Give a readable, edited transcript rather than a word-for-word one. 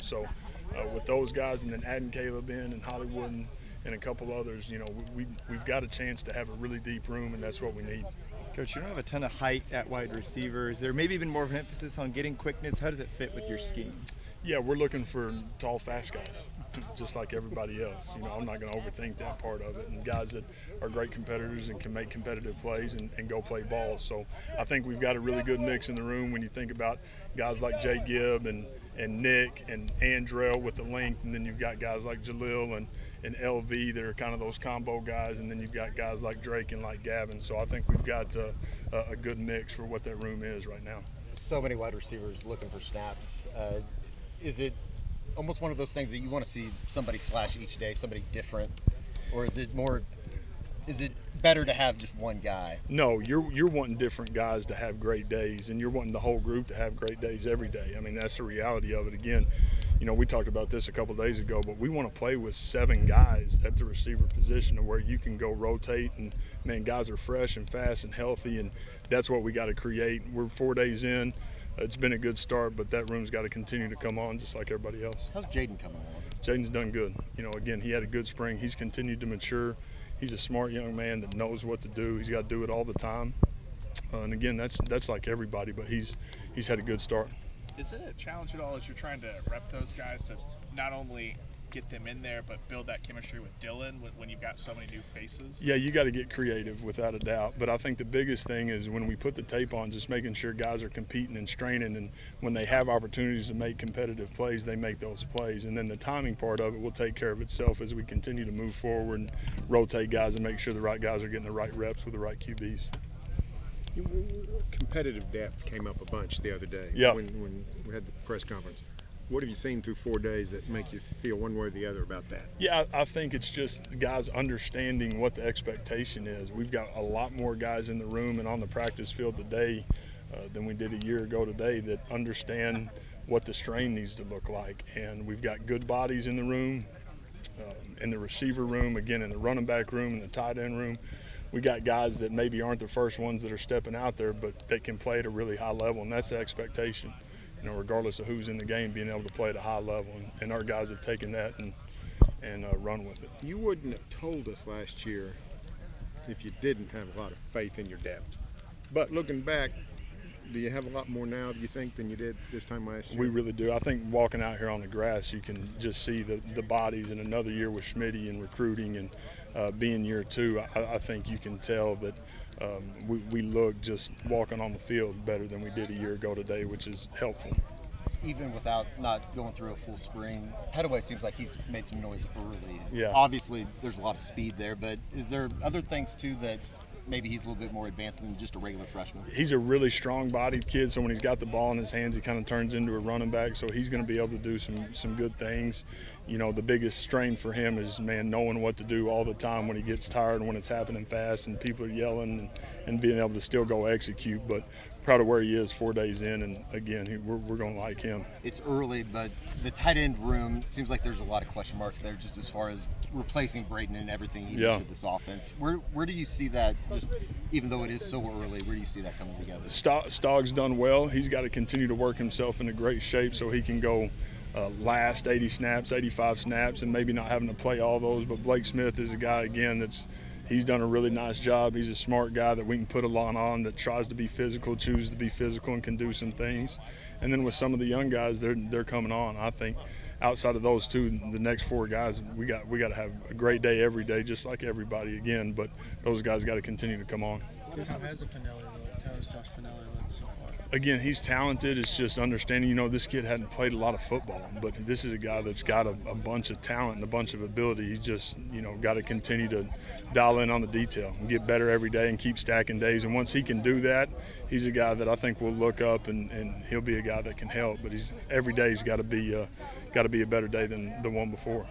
So with those guys, and then adding Caleb in and Hollywood and a couple others, we've got a chance to have a really deep room, and that's what we need. Coach, you don't have a ton of height at wide receiver. Is there maybe even more of an emphasis on getting quickness? How does it fit with your scheme? Yeah, we're looking for tall, fast guys, just like everybody else. I'm not going to overthink that part of it. And guys that are great competitors and can make competitive plays and go play ball. So I think we've got a really good mix in the room when you think about guys like Jay Gibb and Nick and Andrell with the length, and then you've got guys like Jalil and LV that are kind of those combo guys, and then you've got guys like Drake and like Gavin. So I think we've got a good mix for what that room is right now. So many wide receivers looking for snaps. Is it almost one of those things that you want to see somebody flash each day, somebody different, or is it better to have just one guy? No, you're wanting different guys to have great days, and you're wanting the whole group to have great days every day. I mean, that's the reality of it. Again, we talked about this a couple of days ago, but we want to play with 7 guys at the receiver position to where you can go rotate, and man, guys are fresh and fast and healthy, and that's what we got to create. We're 4 days in. It's been a good start, but that room's got to continue to come on just like everybody else. How's Jaden coming along? Jaden's done good. Again, he had a good spring. He's continued to mature. He's a smart young man that knows what to do. He's got to do it all the time. And again, that's like everybody, but he's had a good start. Is it a challenge at all as you're trying to rep those guys to not only get them in there but build that chemistry with Dylan when you've got so many new faces? Yeah, you got to get creative without a doubt. But I think the biggest thing is when we put the tape on, just making sure guys are competing and straining, and when they have opportunities to make competitive plays, they make those plays. And then the timing part of it will take care of itself as we continue to move forward and rotate guys and make sure the right guys are getting the right reps with the right QBs. Competitive depth came up a bunch the other day. Yeah. When we had the press conference. What have you seen through 4 days that make you feel one way or the other about that? Yeah, I think it's just the guys understanding what the expectation is. We've got a lot more guys in the room and on the practice field today than we did a year ago today that understand what the strain needs to look like. And we've got good bodies in the room, in the receiver room, again in the running back room, in the tight end room. We got guys that maybe aren't the first ones that are stepping out there, but they can play at a really high level, and that's the expectation. Regardless of who's in the game, being able to play at a high level. And our guys have taken that and run with it. You wouldn't have told us last year if you didn't have a lot of faith in your depth. But looking back, do you have a lot more now, do you think, than you did this time last year? We really do. I think walking out here on the grass, you can just see the bodies. In another year with Schmitty and recruiting and being year 2, I think you can tell that we look just walking on the field better than we did a year ago today, which is helpful. Even without not going through a full spring, Pettaway seems like he's made some noise early. Yeah. Obviously, there's a lot of speed there, but is there other things too that maybe he's a little bit more advanced than just a regular freshman? He's a really strong-bodied kid, so when he's got the ball in his hands, he kind of turns into a running back, so he's going to be able to do some good things. The biggest strain for him is, knowing what to do all the time when he gets tired and when it's happening fast and people are yelling and being able to still go execute. But proud of where he is 4 days in, and again, we're going to like him. It's early, but the tight end room seems like there's a lot of question marks there just as far as replacing Braden and everything he brings to this offense. Where do you see that, just even though it is so early, where do you see that coming together? Stogg's done well. He's got to continue to work himself into great shape so he can go last 80 snaps, 85 snaps, and maybe not having to play all those. But Blake Smith is a guy, again, he's done a really nice job. He's a smart guy that we can put a lot on, that tries to be physical, chooses to be physical, and can do some things. And then with some of the young guys, they're coming on. I think outside of those 2, the next 4 guys, we got to have a great day every day, just like everybody again. But those guys got to continue to come on. How has Finelli looked? How has Josh Finelli looked so far? Again, he's talented. It's just understanding, this kid hadn't played a lot of football, but this is a guy that's got a bunch of talent and a bunch of ability. He's just, got to continue to dial in on the detail and get better every day and keep stacking days. And once he can do that, he's a guy that I think will look up and he'll be a guy that can help. But every day he's got to be a better day than the one before.